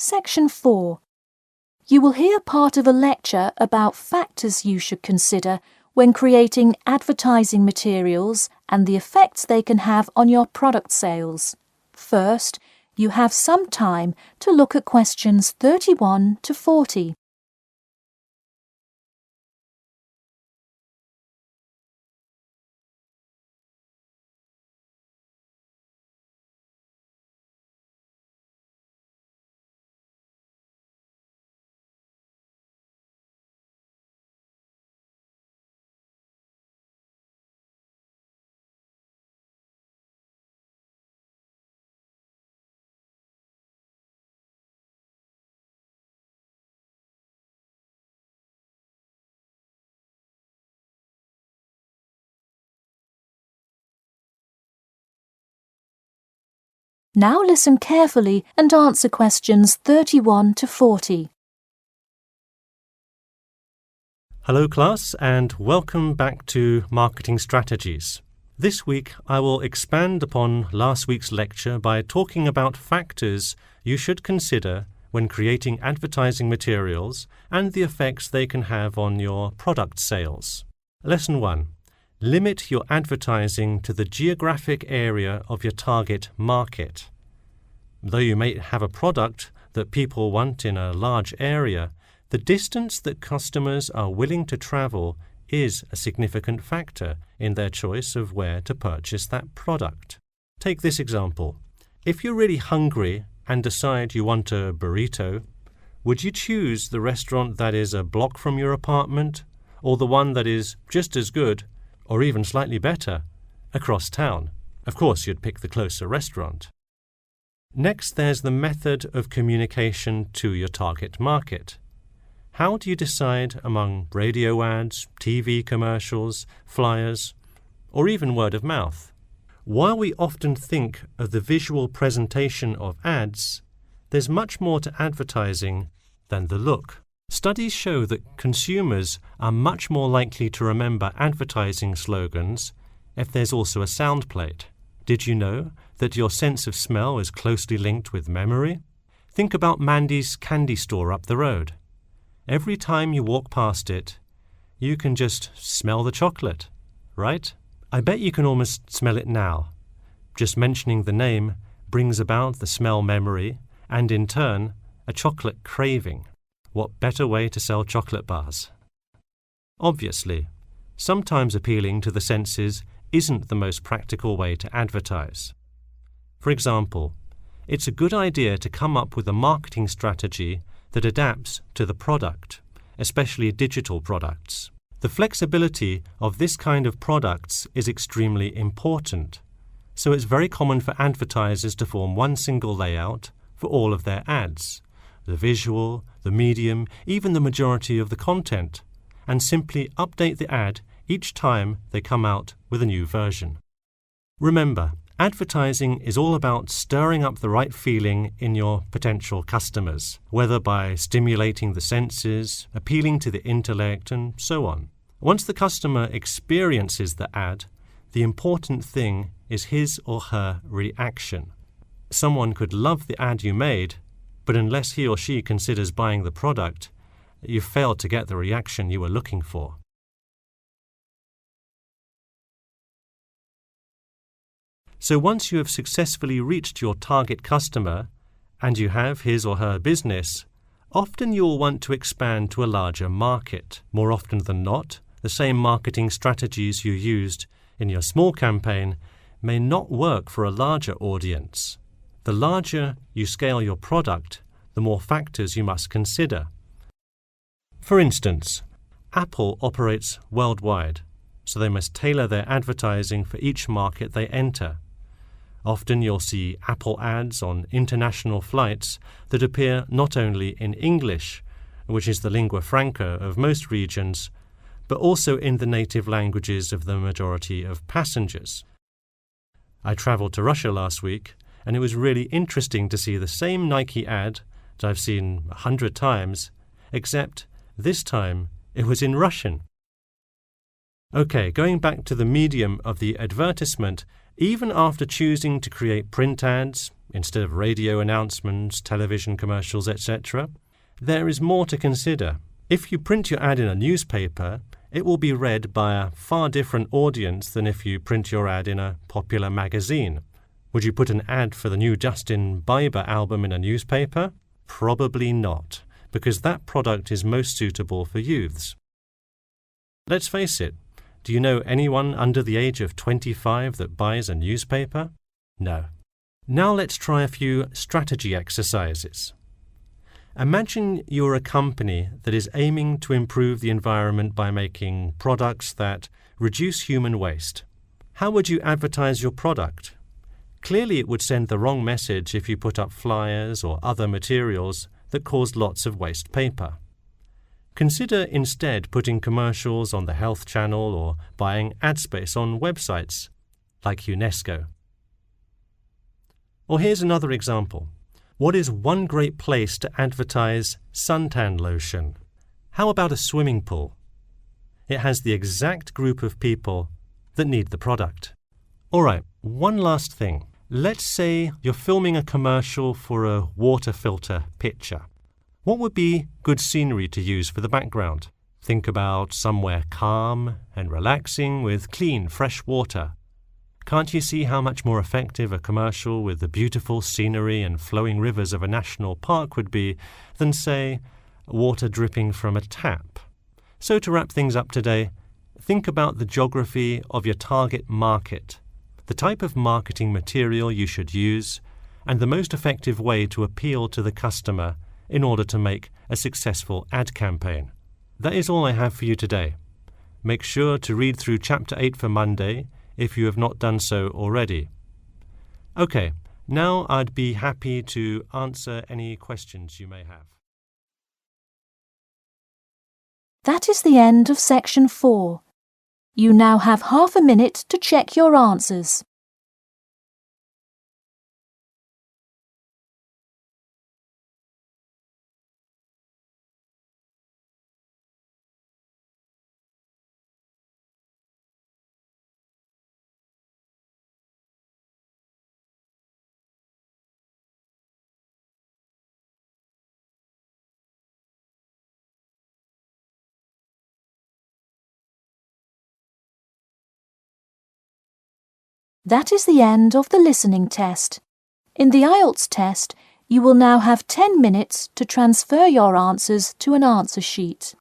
Section 4. You will hear part of a lecture about factors you should consider when creating advertising materials and the effects they can have on your product sales. First, you have some time to look at questions 31 to 40. Now listen carefully and answer questions 31 to 40. Hello class, and welcome back to Marketing Strategies. This week I will expand upon last week's lecture by talking about factors you should consider when creating advertising materials and the effects they can have on your product sales. Lesson 1. Limit your advertising to the geographic area of your target market. Though you may have a product that people want in a large area, the distance that customers are willing to travel is a significant factor in their choice of where to purchase that product. Take this example. If you're really hungry and decide you want a burrito, would you choose the restaurant that is a block from your apartment, or the one that is just as good, or even slightly better, across town? Of course, you'd pick the closer restaurant. Next, there's the method of communication to your target market. How do you decide among radio ads, TV commercials, flyers, or even word of mouth? While we often think of the visual presentation of ads, there's much more to advertising than the look. Studies show that consumers are much more likely to remember advertising slogans if there's also a sound plate. Did you know that your sense of smell is closely linked with memory? Think about Mandy's candy store up the road. Every time you walk past it, you can just smell the chocolate, right? I bet you can almost smell it now. Just mentioning the name brings about the smell memory and, in turn, a chocolate craving. What better way to sell chocolate bars? Obviously, sometimes appealing to the senses isn't the most practical way to advertise. For example, it's a good idea to come up with a marketing strategy that adapts to the product, especially digital products. The flexibility of this kind of products is extremely important, so it's very common for advertisers to form one single layout for all of their ads, the visual, the medium, even the majority of the content, and simply update the ad each time they come out with a new version. Remember, advertising is all about stirring up the right feeling in your potential customers, whether by stimulating the senses, appealing to the intellect, and so on. Once the customer experiences the ad, the important thing is his or her reaction. Someone could love the ad you made, but unless he or she considers buying the product, you've failed to get the reaction you were looking for. So once you have successfully reached your target customer, and you have his or her business, often you'll want to expand to a larger market. More often than not, the same marketing strategies you used in your small campaign may not work for a larger audience. The larger you scale your product, the more factors you must consider. For instance, Apple operates worldwide, so they must tailor their advertising for each market they enter. Often you'll see Apple ads on international flights that appear not only in English, which is the lingua franca of most regions, but also in the native languages of the majority of passengers. I travelled to Russia last week, and it was really interesting to see the same Nike ad that I've seen 100 times, except this time it was in Russian. Okay, going back to the medium of the advertisement Even after choosing to create print ads instead of radio announcements, television commercials, etc., there is more to consider. If you print your ad in a newspaper, it will be read by a far different audience than if you print your ad in a popular magazine. Would you put an ad for the new Justin Bieber album in a newspaper? Probably not, because that product is most suitable for youths. Let's face it, do you know anyone under the age of 25 that buys a newspaper? No. Now let's try a few strategy exercises. Imagine you're a company that is aiming to improve the environment by making products that reduce human waste. How would you advertise your product? Clearly it would send the wrong message if you put up flyers or other materials that cause lots of waste paper. Consider instead putting commercials on the Health Channel or buying ad space on websites like UNESCO. Or here's another example. What is one great place to advertise suntan lotion? How about a swimming pool? It has the exact group of people that need the product. All right, one last thing. Let's say you're filming a commercial for a water filter pitcher. What would be good scenery to use for the background? Think about somewhere calm and relaxing with clean, fresh water. Can't you see how much more effective a commercial with the beautiful scenery and flowing rivers of a national park would be than, say, water dripping from a tap? So to wrap things up today, think about the geography of your target market, the type of marketing material you should use, and the most effective way to appeal to the customer in order to make a successful ad campaign. That is all I have for you today. Make sure to read through Chapter 8 for Monday if you have not done so already. Okay, now I'd be happy to answer any questions you may have. That is the end of Section 4. You now have half a minute to check your answers. That is the end of the listening test. In the IELTS test, you will now have 10 minutes to transfer your answers to an answer sheet.